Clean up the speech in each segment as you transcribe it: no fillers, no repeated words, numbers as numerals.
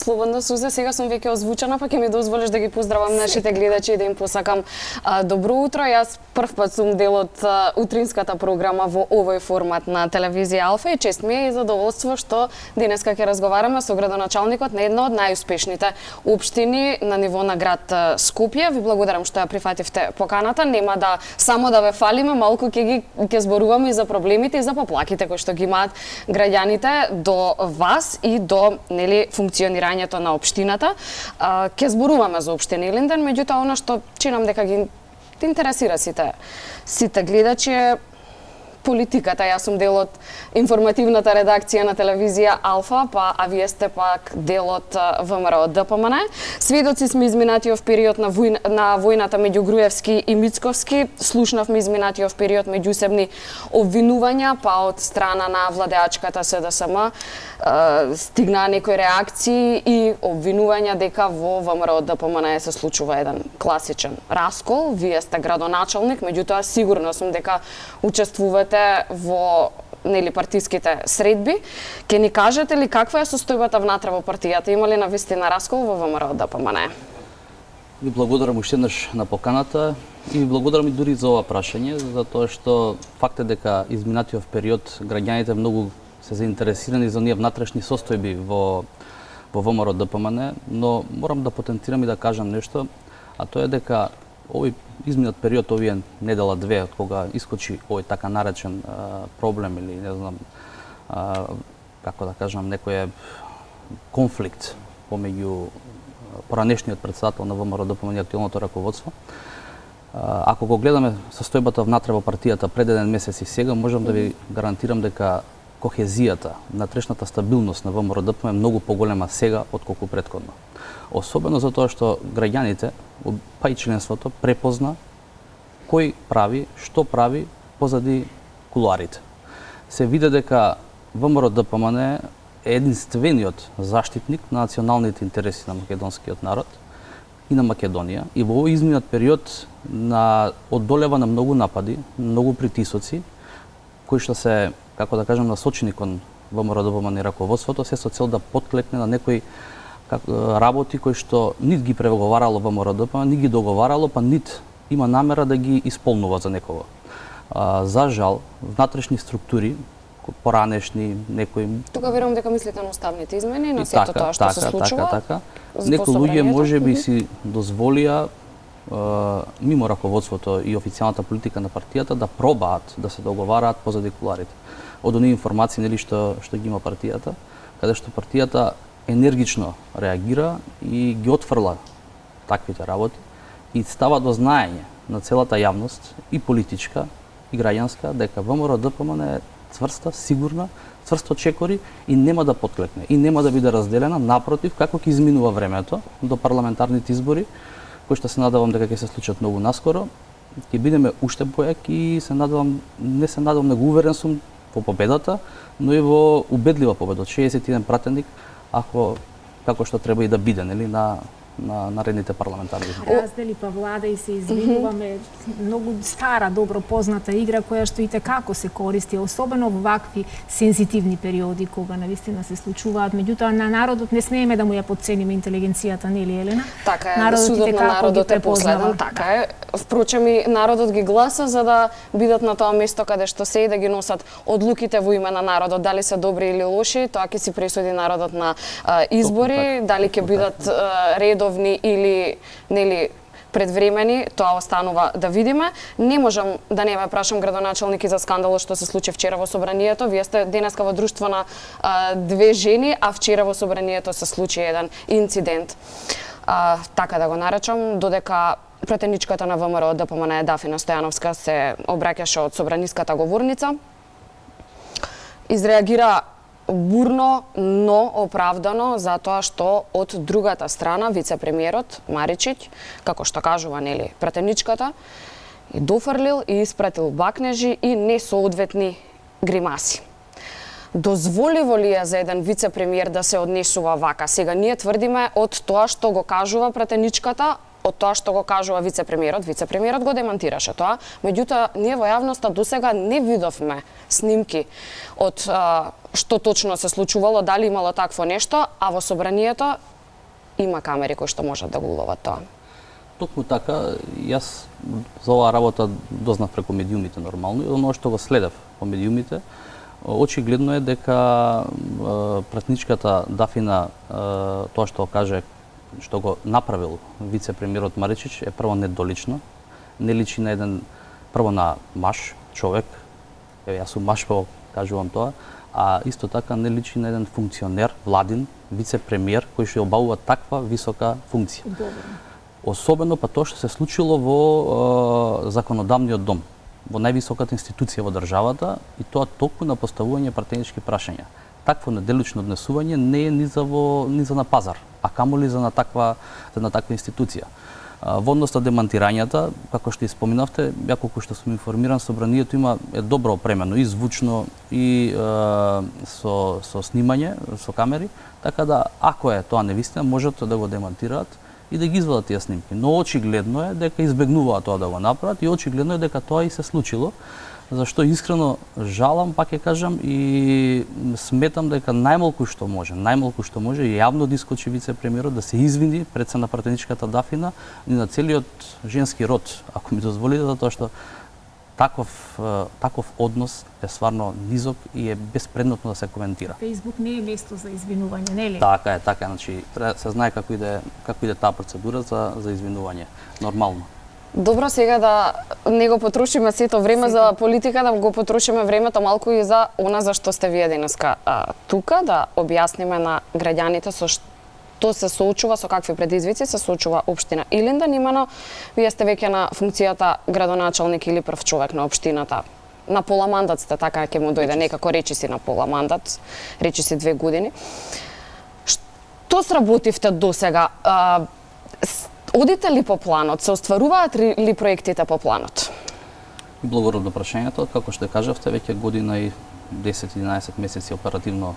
слободно Сузе, сега сум веќе озвучена, па ќе ми дозволиш да ги поздравам нашите гледачи и да им посакам добро утро. Јас првпат сум дел од утринската програма во овој формат на телевизија Алфа и чест ми е и задоволство што денеска ќе разговараме со градоначалникот на една од најуспешните општини на ниво на град Скопје. Ви благодарам што ја прифативте поканата. Нема да само да ве фалиме, малку ќе зборуваме и за проблемите и за поплаките кои што ги имаат граѓаните до вас и до функционирањето на општината. Ќе зборуваме за општина Илинден, меѓутоа она што чинам дека ги интересира сите гледачи е политиката. Јас сум дел од информативната редакција на телевизија Алфа, а вие сте пак дел од ВМРО ДПМН. Сведоци сме изминатиот период на војната меѓу Груевски и Мицковски. Слушнавме изминатиот период меѓусебни обвинувања, па од страна на владеачката СДСМ стигнаа некои реакции и обвинувања дека во ВМРО ДПМН се случува еден класичен раскол. Вие сте градоначалник, меѓутоа сигурно сум дека учествувате во партиските средби. Ке ни кажете ли каква е состојбата внатре во партијата? Има ли навистина раскол во ВМРО ДПМН? Ви благодарам уште еднаш на поканата и ви благодарам и дури за ова прашање, затоа што факт е дека изминатиот период граѓаните многу се заинтересирани за оние внатрешни состојби во ВМРО ДПМН, но морам да потенцирам и да кажам нешто, а тоа е дека овој изминат период, овие недела две, од кога искочи овој така наречен проблем или не знам како да кажам, некој конфликт помеѓу поранешниот председател на ВМРО ДПМН и актуелното раководство. Ако го гледаме состојбата внатре во партијата пред еден месец и сега, можам да ви гарантирам дека кохезијата, внатрешната стабилност на ВМРО ДПМН е многу поголема сега отколку претходно. Особено затоа што граѓаните, па и членството, препозна кој прави, што прави позади кулуарите. Се види дека ВМРО ДПМН е единствениот заштитник на националните интереси на македонскиот народ и на Македонија. И во овој изминат период одолева на многу напади, многу притисоци, кои што се, како да кажам, насочени кон ВМРО ДПМН и раководството, се со цел да подклекне на некои работи кои што нит ги преговарало ВМРО ДПМН, нит ги договарало, па нит има намера да ги исполнува за некого. За жал, внатрешни структури, поранешни, некои... Тука верувам дека мислите на уставните измени, на сето тоа што се случува. Така. Некои луѓе можеби си дозволија мимо раководството и официјалната политика на партијата да пробаат да се договараат позади кулуарите. Од оние информации што ги има партијата, каде што партијата енергично реагира и ги отфрла таквите работи и става до знаење на целата јавност и политичка и граѓанска дека ВМРО ДПМН е цврста, сигурна, цврсто чекори и нема да подклекне и нема да биде разделена, напротив, како ќе изминува времето до парламентарните избори, кои што се надевам дека ќе се случат многу наскоро, ќе бидеме уште појак и не се надевам, него уверен сум во победата, но и во убедлива победа од 61 пратеник, ако како што треба и да биде, нели, на наредните парламентарни избори. Раздели па влада и се извинуваме, многу стара, добро позната игра која што и како се користи, особено во вакви сензитивни периоди кога навистина се случуваат. Меѓутоа на народот не смееме да му ја подцениме интелигенцијата, нели Елена? Така е, судот на народот е последен, така е. Впрочем и народот ги гласа за да бидат на тоа место каде што се и да ги носат одлуките во име на народот, дали се добри или лоши, тоа ќе си пресуди народот на избори, дали ќе бидат редовни или нели предвремени, тоа останува да видиме. Не можам да не ве прашам градоначалник за скандалот што се случи вчера во собранието. Вие сте денеска во друштво на две жени, а вчера во собранието се случи еден инцидент. Така да го наречам, додека пратеничката на ВМРО ДПМН Дафина Стојановска се обраќаше од собраниската говорница, изреагира бурно, но оправдано, затоа што од другата страна вице-премиерот Маричиќ, како што кажува нели пратеничката, и дофрлил и испратил бакнежи и несоодветни гримаси. Дозволиво ли е за еден вице-премиер да се однесува вака? Сега ние тврдиме од тоа што го кажува пратеничката, од тоа што го кажува вице-премиерот го демантираше тоа, меѓутоа ние во јавноста досега не видовме снимки од што точно се случувало, дали имало такво нешто, а во собранието има камери кои што можат да го уловат тоа. Токму така, јас за оваа работа дознав преку медиумите нормално и оно што го следев по медиумите, очигледно е дека пратничката Дафина тоа што каже, што го направил вице-премиерот Маричич е прво недолично, не личи на еден прво на маж, човек, јас сум маж па кажувам тоа, а исто така не личи на еден функционер, владин, вице-премиер кој што обавува таква висока функција. Особено па тоа што се случило во законодавниот дом, во највисоката институција во државата и тоа толку на поставување пратенички прашања. Такво неделично однесување не е ни за на пазар, а камоли за на таква институција. Во однос на демантирањата, како што и споминавте, ја колку што сум информиран, собранието е добро опремено и звучно и со снимање, со камери, така да ако е тоа невистина, можат да го демантираат и да ги извадат тие снимки. Но очигледно е дека избегнуваат тоа да го направат и очигледно е дека тоа и се случило, зашто искрено жалам, пак ќе кажам, и сметам дека најмалку што може јавно да искочи вице-премиерот да се извини пред се на пратеничката Дафина и на целиот женски род, ако ми дозволите, затоа што таков однос е стварно низок и е безпредметно да се коментира. Фејсбук не е место за извинување, нели? Така е, значи се знае како иде таа процедура за извинување, нормално. Добро, сега да не го потрошиме сето време за политика, да го потрошиме времето малку и за она за што сте вие денеска тука, да објасниме на граѓаните со што се соочува, со какви предизвици се соочува општина Илинден. Имено, вие сте веќе на функцијата градоначалник или прв човек на општината. На пола мандат сте, така ќе му дојде некако речиси на пола мандат, речиси 2 години. Што сработивте досега? Одите ли по планот? Се остваруваат ли проектите по планот? И благодарам на прашањето. Како што кажавте, веќе година и 10-11 месеци оперативно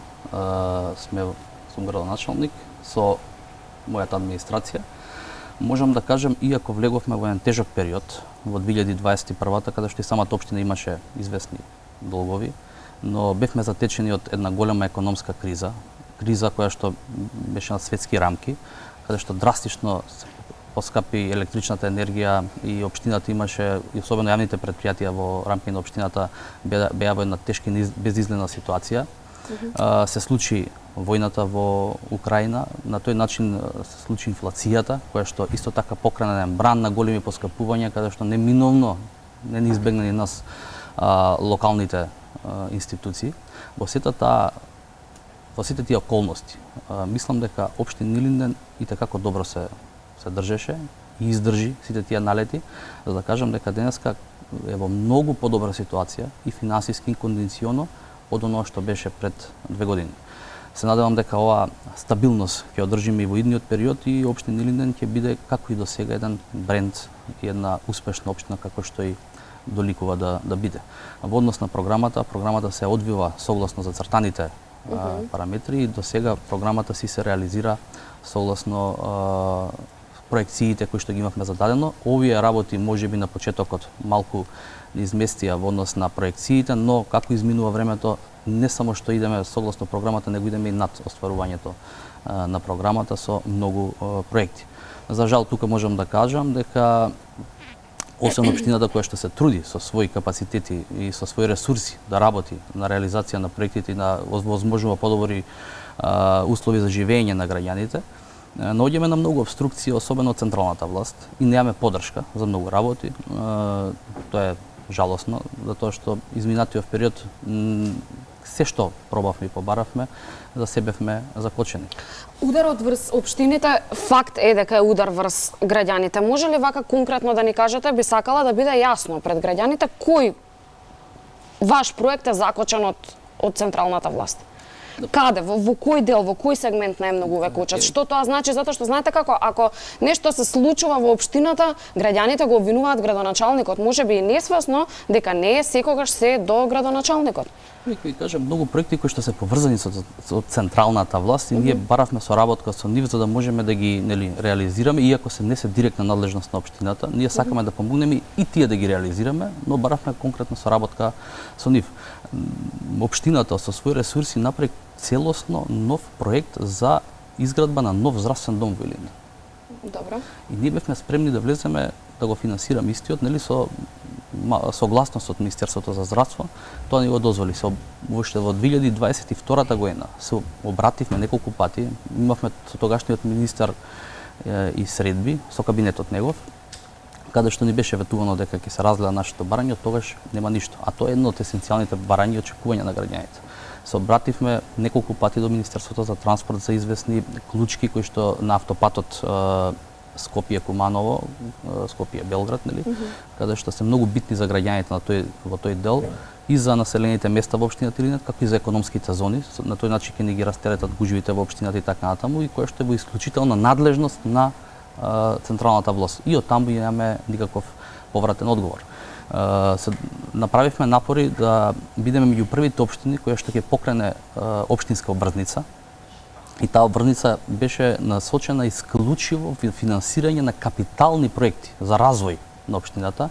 сум градоначалник со мојата администрација. Можам да кажам, иако влеговме во еден тежок период, во 2021-та, каде што и самата општина имаше известни долгови, но бевме затечени од една голема економска криза која што беше на светски рамки, каде што драстично поскапи електричната енергија и општината имаше, и особено јавните предпријатија во рамки на општината беа во една тешка и безизгледна ситуација. Се случи војната во Украина, на тој начин се случи инфлацијата, која што исто така покрена еден бран на големи поскапувања, каде што неминовно не ни избегнани нас локалните институции. Во сите тие околности, мислам дека општина Илинден и како добро се држеше и издржи сите тие налети, за да кажам дека денеска е во многу подобра ситуација и финансиски и кондиционо од оно што беше пред 2 години. Се надевам дека оваа стабилност ќе одржиме и во идниот период и општина Илинден ќе биде како и до сега еден бренд и една успешна општина како што и доликува да биде. Во однос на програмата се одвива согласно зацртаните параметри и до сега програмата си се реализира согласно проекциите кои што ги имавме зададено. Овие работи можеби на почетокот малку изместија во однос на проекциите, но како изминува времето, не само што идеме согласно програмата, него идеме и над остварувањето на програмата со многу проекти. За жал, тука можам да кажам дека освен општината која што се труди со своји капацитети и со своји ресурси да работи на реализација на проектите и на возможно подобри услови за живење на граѓаните, наоѓаме на многу обструкции, особено од централната власт, и немаме поддршка за многу работи. Тоа е жалосно, затоа што изминатиот период се што пробавме и побаравме, за се бевме закочени. Ударот врз општините, факт е дека е удар врз граѓаните. Може ли вака конкретно да ни кажете, би сакала да биде јасно пред граѓаните кој ваш проект е закочен од централната власт? Каде, во кој дел, во кој сегмент најмногу ве кочат? Што тоа значи? Затоа што знаете како, ако нешто се случува во општината, граѓаните го обвинуваат градоначалникот, можеби и несвесно дека не е секогаш се до градоначалникот. Ви кажам, многу проекти кои што се поврзани со централната власт и ние баравме соработка со нив за да можеме да ги реализираме, иако се не се директна надлежност на општината, ние сакаме да помогнеме и тие да ги реализираме, но баравме конкретно соработка со нив. Општината со своји ресурси направи целосно нов проект за изградба на нов здравствен дом во Илинден. Добро. И ние бевме спремни да влеземе да го финансираме истиот, нели со согласност од Министерството за здравство, тоа ни го дозволи. Уште во 2022 година се обративме неколку пати, имавме со тогашниот министар и средби со кабинетот негов, каде што ни беше ветувано дека ќе се разгледа нашето барање, тогаш нема ништо. А тоа е едно од есенцијалните барања и очекувања на граѓаните. Се обративме неколку пати до Министерството за транспорт за известни клучки кои што на автопатот Скопје-Куманово, Скопје-Белград, нели, каде што се многу битни за граѓаните во тој дел и за населените места во општината Илинден, како и за економските зони. На тој начин ќе ни ги растеретат гужвите во општината и така натаму, и која што е во исклучителна надлежност на централната власт. И од таму имаме никаков повратен одговор. Направивме напори да бидеме меѓу првите општини која што ќе покрене општинска обврзница. И таа обврзница беше насочена исклучиво во финансирање на капитални проекти за развој на општината.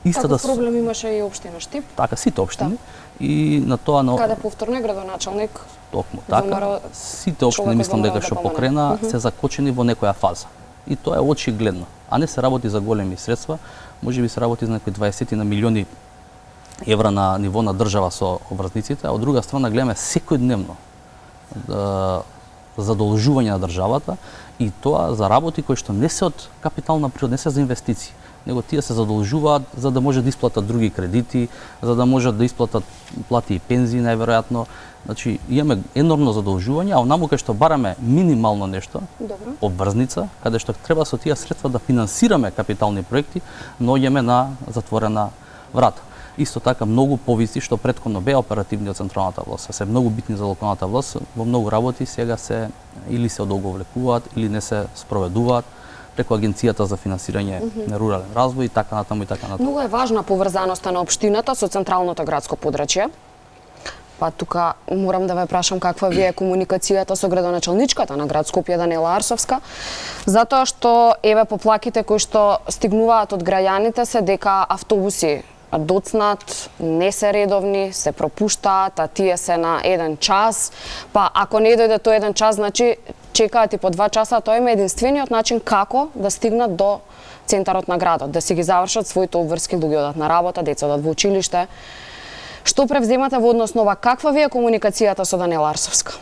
Таков проблем имаше и општина Штип. Така, сите општини. И на тоа каде повторно е градоначалник. Токму така. Сите општини мислам дека што покрена се закочени во некоја фаза. И тоа е очигледно. А не се работи за големи средства, можеби се работи за некои 20 на милиони евра на ниво на држава со обврзниците, а од друга страна гледаме секојдневно задолжување на државата, и тоа за работи кои што не се од капитална природа, не се за инвестиции, него тие се задолжуваат за да може да исплатат други кредити, за да можат да исплатат плати и пензии најверојатно. Значи имаме енормно задолжување, а онаму кај што бараме минимално нешто, обврзница, каде што треба со тие средства да финансираме капитални проекти, наоѓаме на затворена врата. Исто така многу повиси што претходно беа оперативни од централната власт, се многу битни за локалната власт, во многу работи сега се или се одолговлекуваат или не се спроведуваат преку Агенцијата за финансирање на рурален развој и така натаму и така натаму. Многу е важна поврзаноста на општината со централното градско подрачје. Па тука морам да ве прашам каква ви е комуникацијата со градоначалничката на град Скопје Даниела Арсовска, затоа што еве поплаките кои што стигнуваат од граѓаните се дека автобуси доцнат, не се редовни, се пропуштаат, а тие се на 1 час. Па ако не дојде тој 1 час, значи чекаат и по 2 часа, тоа е единствениот начин како да стигнат до центарот на градот, да си ги завршат своите обврски, луѓе одат на работа, деца одат во училиште. Што превземате во однос на ова? Каква ви е комуникацијата со Даниела Арсовска?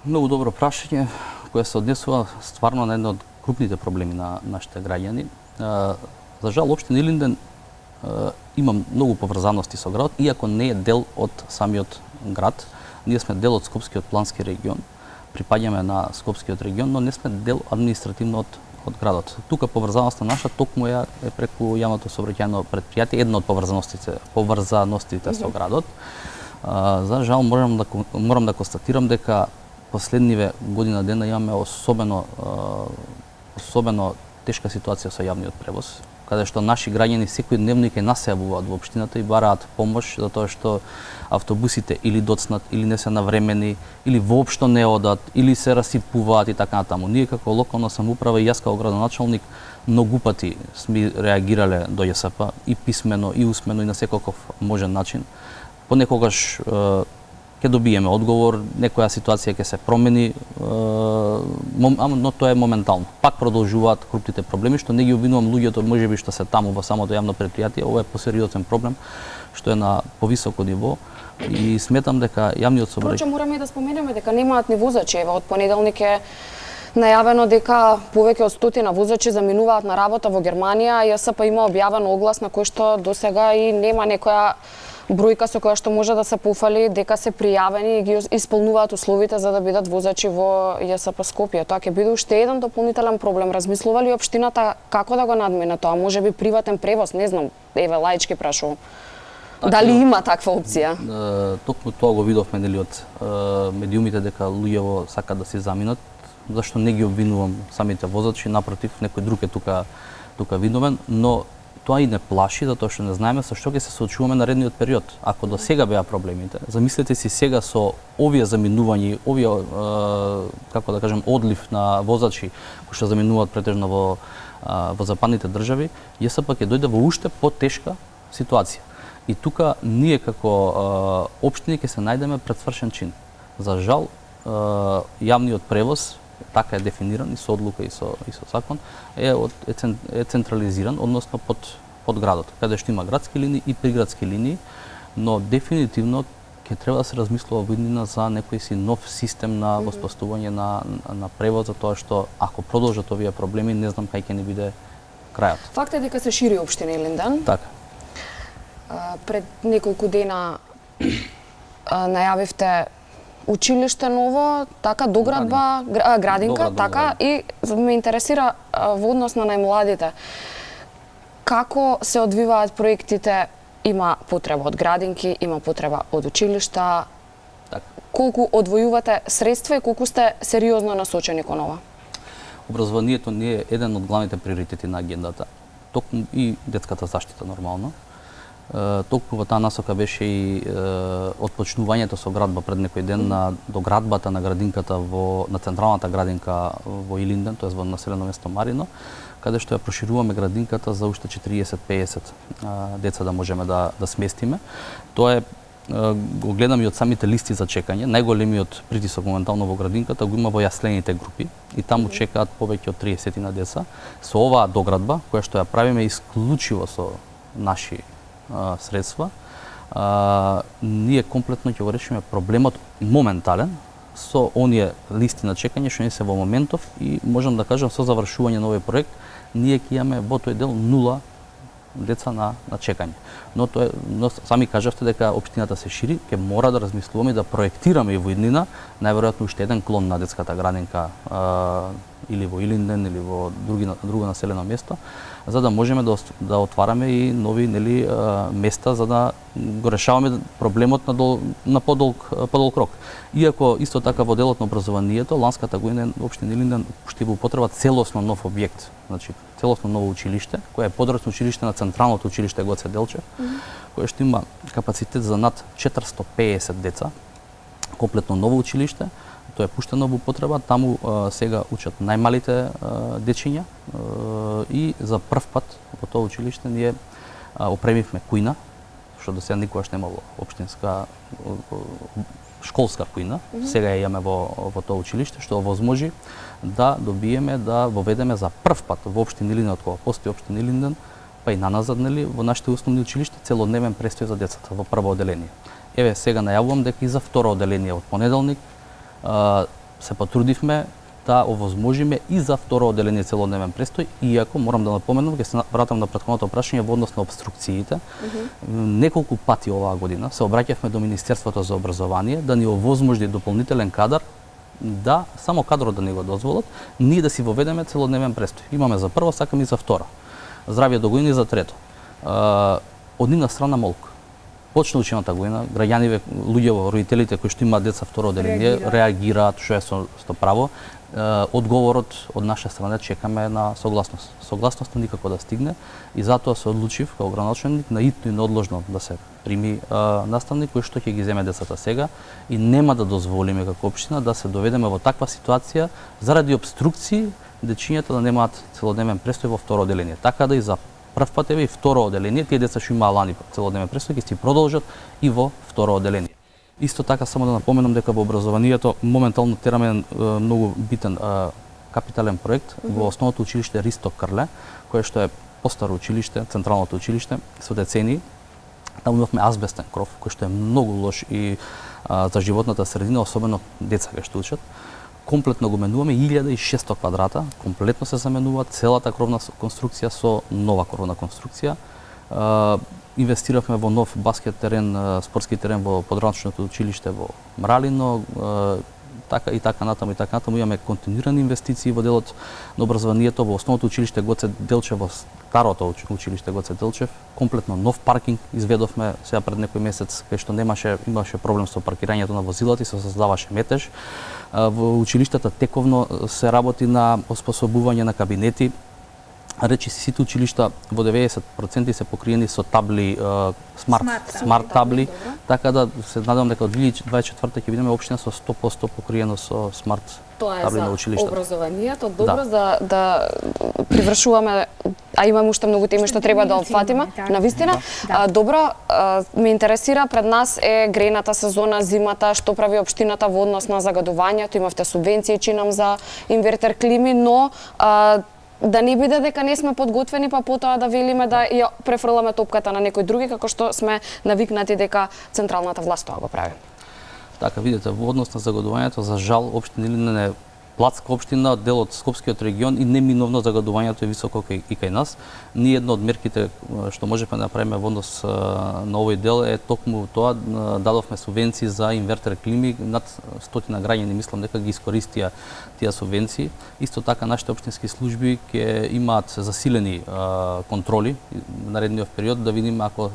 Многу добро прашање, кое се однесува стварно на едно од крупните проблеми на нашите граѓани. За жал, општина Илинден има многу поврзаности со градот, иако не е дел од самиот град. Ние сме дел од Скопскиот плански регион, припаѓаме на Скопскиот регион, но не сме дел административно од градот. Тука поврзаноста наша токму е преку јавното сообраќајно претпријатие, една од поврзаностите со градот. За жал морам да констатирам дека последниве година дена имаме особено тешка ситуација со јавниот превоз, каде што наши граѓани секојдневно ќе нас се јавуваат во општината и бараат помош, затоа што автобусите или доцнат, или не се навремени, или воопшто не одат, или се расипуваат и така натаму. Ние како локална самоуправа и јас како градоначалник многу пати сме реагирале до ЈСП и писмено и усмено и на секаков можен начин. Понекогаш ќе добиеме одговор, некоја ситуација ќе се промени, но тоа е моментално. Пак продолжуваат крупните проблеми, што не ги обвинувам луѓето, можеби што се таму во самото јавно претпријатие, ова е посериозен проблем, што е на повисоко ниво и сметам дека јавниот сообраќај... Проче, мораме да споменеме дека немаат ни возачи, ева од понеделник е најавено дека повеќе од 100 возачи заминуваат на работа во Германија, а ЈСП има објавен оглас на кој што досега и нема некоја бројка со која што може да се пофали дека се пријавени и ги исполнуваат условите за да бидат возачи во ЈСП Скопје. Тоа ќе биде уште еден дополнителен проблем. Размислува ли општината како да го надмине тоа? Можеби приватен превоз, не знам, еве лаички прашувам. Дали има таква опција? Токму тоа го видовме нели од медиумите дека луѓето сакаат да се заминат, зашто не ги обвинувам самите возачи, напротив, некој друг е тука виновен, но тоа и не плаши, затоа што не знаеме со што ќе се соочуваме наредниот период. Ако до сега беа проблемите, замислете си сега со овие заминувања, овие како да кажем одлив на возачи кои што заминуваат претежно во западните држави, ЈСП ќе дојде во уште потешка ситуација. И тука ние како општини ќе се најдеме пред свршен чин. За жал, јавниот превоз, така е дефиниран и со одлука и со закон, е централизиран, односно под градот, каде што има градски линии и приградски линии, но дефинитивно ќе треба да се размислува во иднина за некој си нов систем на воспоставување на превоз, за тоа што ако продолжат овие проблеми, не знам кај ќе ни биде крајот. Факт е дека се шири општина Илинден. Така. Пред неколку дена најавивте училиште ново, така, доградба, градинка, така, и ме интересира во однос на најмладите. Како се одвиваат проектите? Има потреба од градинки, има потреба од училишта. Так. Колку одвојувате средства и колку сте сериозно насочени кон ова? Образованието не е еден од главните приоритети на агендата. Токму и детската заштита нормално. Токму во таа насока беше и отпочнувањето со градба пред некој ден на доградбата на градинката на централната градинка во Илинден, тоа во населено место Марино, каде што ја прошируваме градинката за уште 40-50 деца да можеме да сместиме. Тоа е го гледам и од самите листи за чекање. Најголемиот притисок моментално во градинката го има во јаслените групи и таму чекаат повеќе од 30 на деца. Со оваа доградба, која што ја правиме исклучиво со наши средства, ние комплетно ќе го решиме проблемот моментален со оние листи на чекање што не се во моментов, и можам да кажам со завршување на овој проект ние ќе имаме во тој дел 0 деца на чекање. Но сами кажавте дека општината се шири, ќе мора да размислуваме и да проектираме и во иднина, најверојатно уште еден клон на детската градинка или во Илинден или во друго населено место, за да можеме да отвараме и нови места за да го решаваме проблемот на подолг рок. Иако исто така во делот на образованието, ланската година општина Илинден уште во употреба целосно нов објект, значи целосно ново училиште, кое е подрасно училиште на Централното училиште Гоце Делчев, кое што има капацитет за над 450 деца, комплетно ново училиште. Тоа е пуштено во употреба, таму сега учат најмалите дечиња и за прв пат во тоа училиште ние опремивме кујна, што до сега никогаш немало општинска школска кујна. Сега ја имаме во тоа училиште, што овозможи да добиеме, да воведеме за прв пат во општина Илинден, од кога постои општина Илинден, па и наназад во нашите основни училишта целодневен престој за децата во прво оделение. Еве сега најавувам дека и за второ оделение од понеделник се потрудивме да овозможиме и за второ оделение целодневен престој, иако морам да напоменам, ќе се вратам на претходното прашање во однос на обструкциите. Неколку пати оваа година се обраќавме до Министерството за образование да ни овозможи дополнителен кадар, да само кадрот да ни го дозволат, ние да си воведеме целодневен престој. Имаме за прво, сакам и за второ. Здравје до година и за трето. Од нивна страна молк. Почна учената година, граѓаниве, луѓето, родителите кои што имаат деца второ оделение, реагираат, што е со право. Одговорот од наша страна чекаме на согласност. Согласноста никако да стигне и затоа се одлучив како градоначелник наитно и неодложно да се прими наставник кој што ќе ги земе децата сега, и нема да дозволиме како општина да се доведеме во таква ситуација заради обструкции дечињата да немаат целодневен престој во второ оделение. Така да и за прв пат и второ оделение, тие деца што имаа лани целодневен престој ќе си продолжат и во второ оделение. Исто така само да напоменам дека во образованието моментално тераме многу битен капитален проект во основното училиште Ристо Крле, кое што е постаро училиште, централното училиште со децении. Таму имавме азбестен кров, кој што е многу лош и за животната средина, особено деца кои што учат. Комплетно го менуваме 1600 квадрата, комплетно се заменува целата кровна конструкција со нова кровна конструкција. Инвестиравме во нов баскет терен, спортски терен во подраничното училиште во Мралино, така и така натаму. Имаме континуирани инвестиции во делот на образованието во основното училиште Гоце Делчев, во старото училиште Гоце Делчев. Комплетно нов паркинг изведовме сега пред некој месец, кај што имаше проблем со паркирањето на возилата и се создаваше метеж. Во училиштата тековно се работи на оспособување на кабинети. Речи сите училишта во 90% се покриени со табли, смарт табли, така да се надевам дека од 2024 ќе бидеме општина со 100% покриено со смарт табли на училиштата. Тоа е за образованието, добро да привршуваме а имаме уште многу теми што треба да опфатиме. Навистина, добро, ме интересира, пред нас е грејната сезона, зимата, што прави општината во однос на загадувањето, имавте субвенции, чинам, за инвертер клими, но да не биде дека не сме подготвени, па потоа да велиме да ја префрламе топката на некој други, како што сме навикнати дека централната власт тоа го прави. Така, видите, во однос на загадувањето, за жал, општина Илинден е платска општина, дел од Скопскиот регион и неминовно загадувањето е високо и кај нас. Ние една од мерките што можеме да направиме во однос на овој дел е токму тоа, дадовме субвенции за инвертер клими, над 100 граѓани мислам дека ги искористија тие субвенции. Исто така нашите општински служби ќе имаат засилени контроли наредниот период, да видиме ако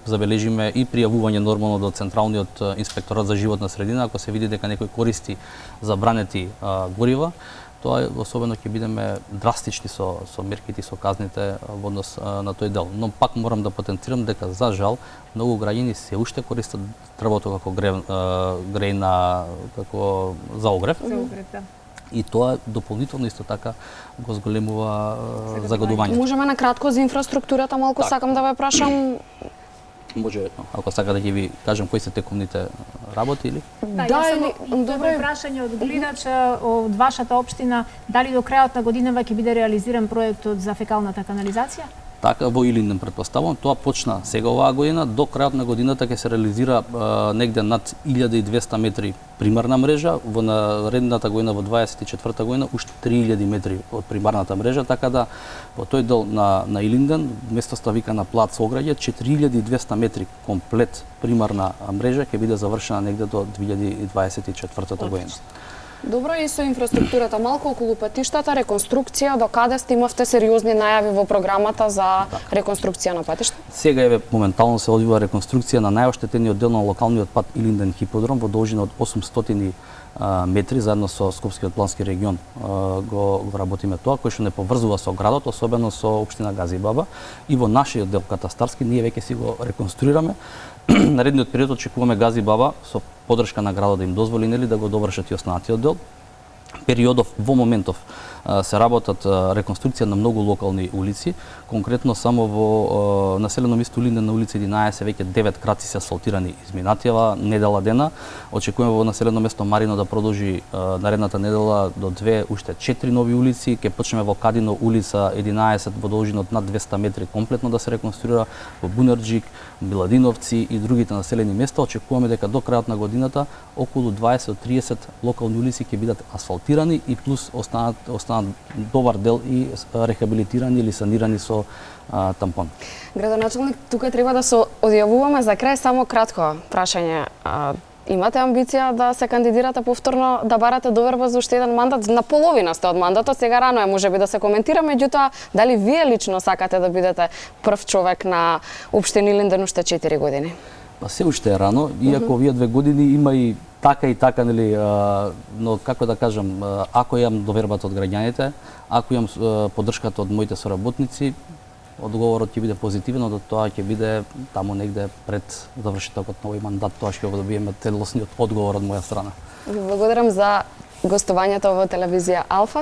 забележиме и пријавување нормално до Централниот инспекторат за животна средина, ако се види дека некој користи забранети горива, тоа особено ќе бидеме драстични со мерките и со казните во однос на тој дел. Но пак морам да потенцирам дека за жал многу граѓани се уште користат дрвото како грејна, како за огрев. Да. И тоа дополнително исто така го зголемува загадувањето. Можеме на кратко за инфраструктурата малку сакам да ве прашам. Може, ако сака да ќе ви кажам кои се текумните работи или? Да, или добро прашање од гледач од вашата општина, дали до крајот на годинава ќе биде реализиран проектот за фекалната канализација? Така, во Илинден претпоставувам, тоа почна сега оваа година, до крајот на годината ќе се реализира негде над 1200 метри примарна мрежа, во наредната година, во 24-та година, уште 3000 метри од примарната мрежа, така да во тој дел на Илинден, местоста викана Плац Ограѓе, 4200 метри комплет примарна мрежа ќе биде завршена негде до 2024 година. Добро, и со инфраструктурата малку околу патиштата, реконструкција, до каде сте, имавте сериозни најави во програмата за реконструкција на патишта? Сега еве моментално се одвива реконструкција на најоштетениот дел на локалниот пат Илинден Хиподром во должина од 800 метри, заедно со Скопскиот плански регион го работиме тоа, кој што не поврзува со градот, особено со општина Газибаба, и во нашиот дел катастарски ние веќе си го реконструираме. Наредниот период очекуваме Газибаба со поддршка на градот да им дозволи нели да го довршат и останатиот дел. Периодов во моментов се работат реконструкција на многу локални улици, конкретно само во населено место Илинден на улица 11 веќе 9 краци се асфалтирани изминатива недела дена. Очекуваме во населено место Марино да продолжи наредната недела до 2 уште 4 нови улици, ќе почнеме во Кадино улица 11 во должина од над 200 метри комплетно да се реконструира, во Бунарџик, Миладиновци и другите населени места. Очекуваме дека до крајот на годината околу 20-30 локални улици ќе бидат асфалтирани и плюс останат добар дел и рехабилитирани или санирани со тампон. Градоначалник, тука треба да се одјавуваме за крај, само кратко прашање. Имате амбиција да се кандидирате повторно, да барате доверба за уште еден мандат? На половина сте од мандатот, сега рано е можеби да се коментира, меѓутоа дали вие лично сакате да бидете прв човек на општина Илинден уште 4 години? Па се уште е рано, иако овие 2 години има и така, нели, но како да кажам, ако имам довербата од граѓаните, ако имам поддршката од моите соработници, одговорот ќе биде позитивен, но тоа ќе биде таму негде пред завршетокот на овој мандат, тоа ќе го добиеме целосниот одговор од моја страна. Благодарам за гостувањето во телевизија Алфа.